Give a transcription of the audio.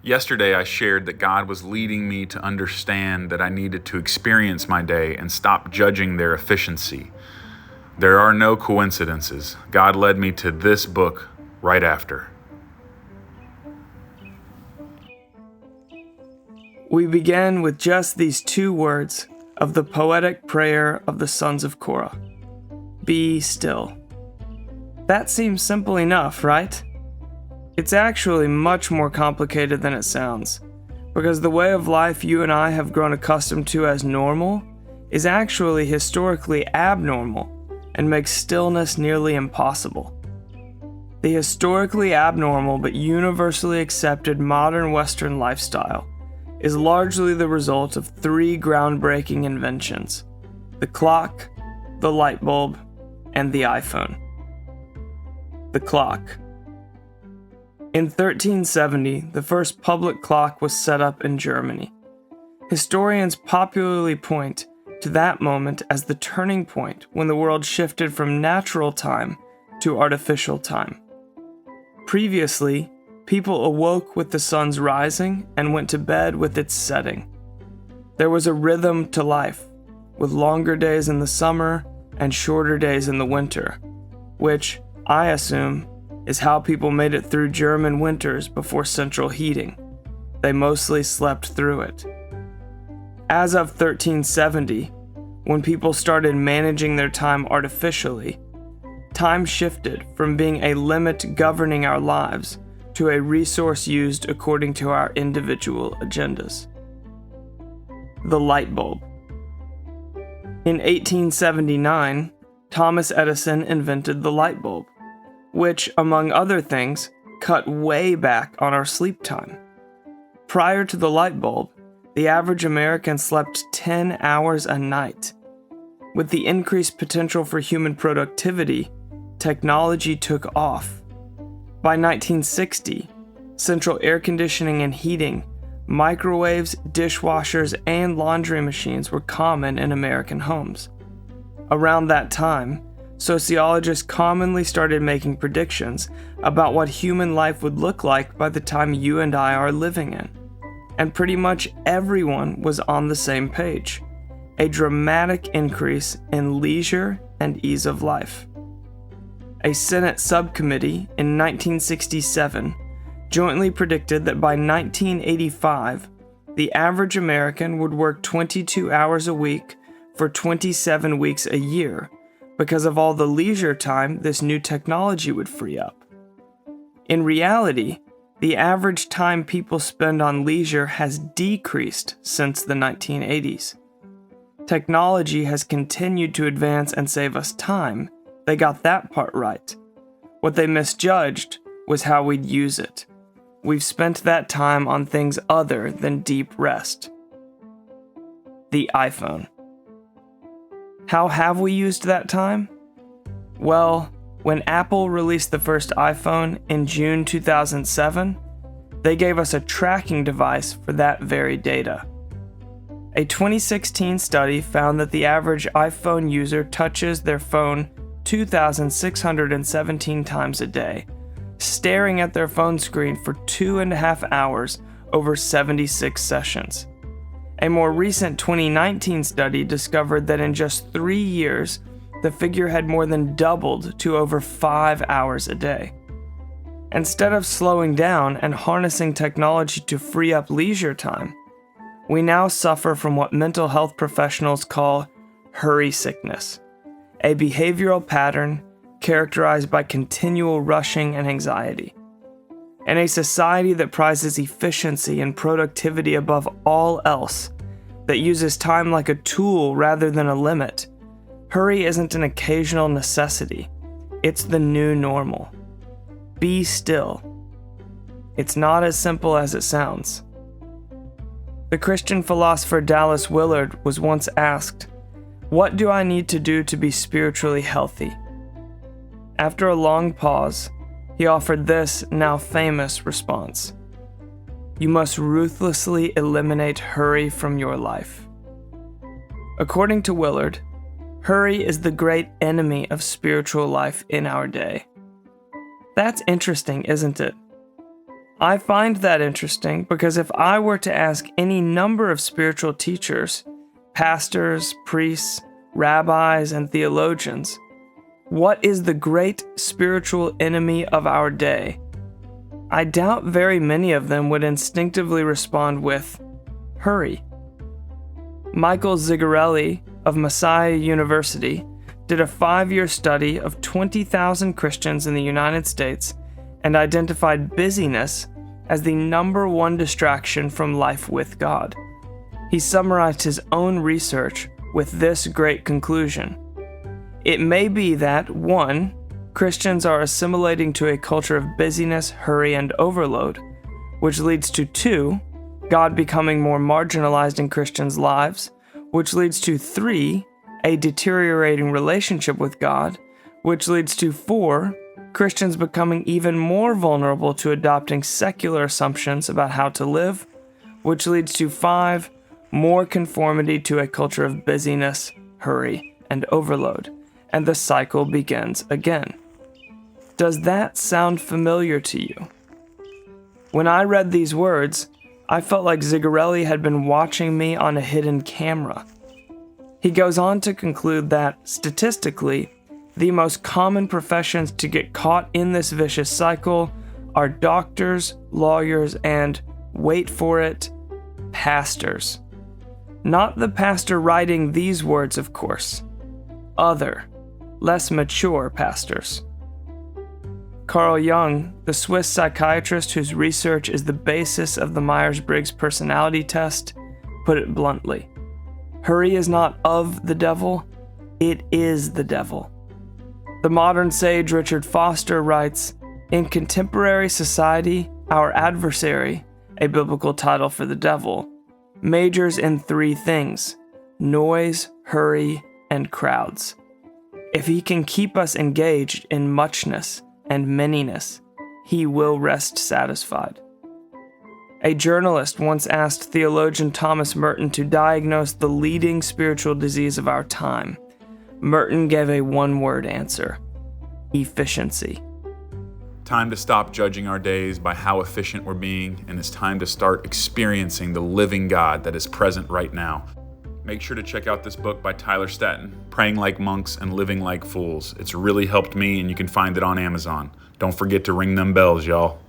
Yesterday, I shared that God was leading me to understand that I needed to experience my day and stop judging their efficiency. There are no coincidences. God led me to this book right after. We began with just these 2 words of the poetic prayer of the sons of Korah. Be still. That seems simple enough, right? It's actually much more complicated than it sounds, because the way of life you and I have grown accustomed to as normal is actually historically abnormal and makes stillness nearly impossible. The historically abnormal but universally accepted modern Western lifestyle is largely the result of 3 groundbreaking inventions: the clock, the light bulb, and the iPhone. The clock. In 1370, the first public clock was set up in Germany. Historians popularly point to that moment as the turning point when the world shifted from natural time to artificial time. Previously, people awoke with the sun's rising and went to bed with its setting. There was a rhythm to life, with longer days in the summer and shorter days in the winter, which, I assume, is how people made it through German winters before central heating. They mostly slept through it. As of 1370, when people started managing their time artificially, time shifted from being a limit governing our lives to a resource used according to our individual agendas. The light bulb. In 1879, Thomas Edison invented the light bulb, which, among other things, cut way back on our sleep time. Prior to the light bulb, the average American slept 10 hours a night. With the increased potential for human productivity, technology took off. By 1960, central air conditioning and heating, microwaves, dishwashers, and laundry machines were common in American homes. Around that time, sociologists commonly started making predictions about what human life would look like by the time you and I are living in. And pretty much everyone was on the same page: a dramatic increase in leisure and ease of life. A Senate subcommittee in 1967 jointly predicted that by 1985, the average American would work 22 hours a week for 27 weeks a year, because of all the leisure time this new technology would free up. In reality, the average time people spend on leisure has decreased since the 1980s. Technology has continued to advance and save us time. They got that part right. What they misjudged was how we'd use it. We've spent that time on things other than deep rest. The iPhone. How have we used that time? Well, when Apple released the first iPhone in June 2007, they gave us a tracking device for that very data. A 2016 study found that the average iPhone user touches their phone 2,617 times a day, staring at their phone screen for 2.5 hours over 76 sessions. A more recent 2019 study discovered that in just 3 years, the figure had more than doubled to over 5 hours a day. Instead of slowing down and harnessing technology to free up leisure time, we now suffer from what mental health professionals call hurry sickness, a behavioral pattern characterized by continual rushing and anxiety. In a society that prizes efficiency and productivity above all else, that uses time like a tool rather than a limit, hurry isn't an occasional necessity. It's the new normal. Be still. It's not as simple as it sounds. The Christian philosopher Dallas Willard was once asked, "What do I need to do to be spiritually healthy?" After a long pause, he offered this now famous response: "You must ruthlessly eliminate hurry from your life." According to Willard, hurry is the great enemy of spiritual life in our day. That's interesting, isn't it? I find that interesting because if I were to ask any number of spiritual teachers, pastors, priests, rabbis, and theologians, what is the great spiritual enemy of our day? I doubt very many of them would instinctively respond with, hurry. Michael Zigarelli of Messiah University did a 5-year study of 20,000 Christians in the United States and identified busyness as the number one distraction from life with God. He summarized his own research with this great conclusion. It may be that 1. Christians are assimilating to a culture of busyness, hurry, and overload, which leads to 2. God becoming more marginalized in Christians' lives, which leads to 3. A deteriorating relationship with God, which leads to 4. Christians becoming even more vulnerable to adopting secular assumptions about how to live, which leads to 5. More conformity to a culture of busyness, hurry, and overload, and the cycle begins again. Does that sound familiar to you? When I read these words, I felt like Zigarelli had been watching me on a hidden camera. He goes on to conclude that, statistically, the most common professions to get caught in this vicious cycle are doctors, lawyers, and, wait for it, pastors. Not the pastor writing these words, of course. Other, less mature pastors. Carl Jung, the Swiss psychiatrist whose research is the basis of the Myers-Briggs personality test, put it bluntly. Hurry is not of the devil, it is the devil. The modern sage Richard Foster writes, in contemporary society, our adversary, a biblical title for the devil, majors in 3 things: noise, hurry, and crowds. If he can keep us engaged in muchness and manyness, he will rest satisfied. A journalist once asked theologian Thomas Merton to diagnose the leading spiritual disease of our time. Merton gave a one-word answer: efficiency. Time to stop judging our days by how efficient we're being, and it's time to start experiencing the living God that is present right now. Make sure to check out this book by Tyler Staton, Praying Like Monks and Living Like Fools. It's really helped me, and you can find it on Amazon. Don't forget to ring them bells, y'all.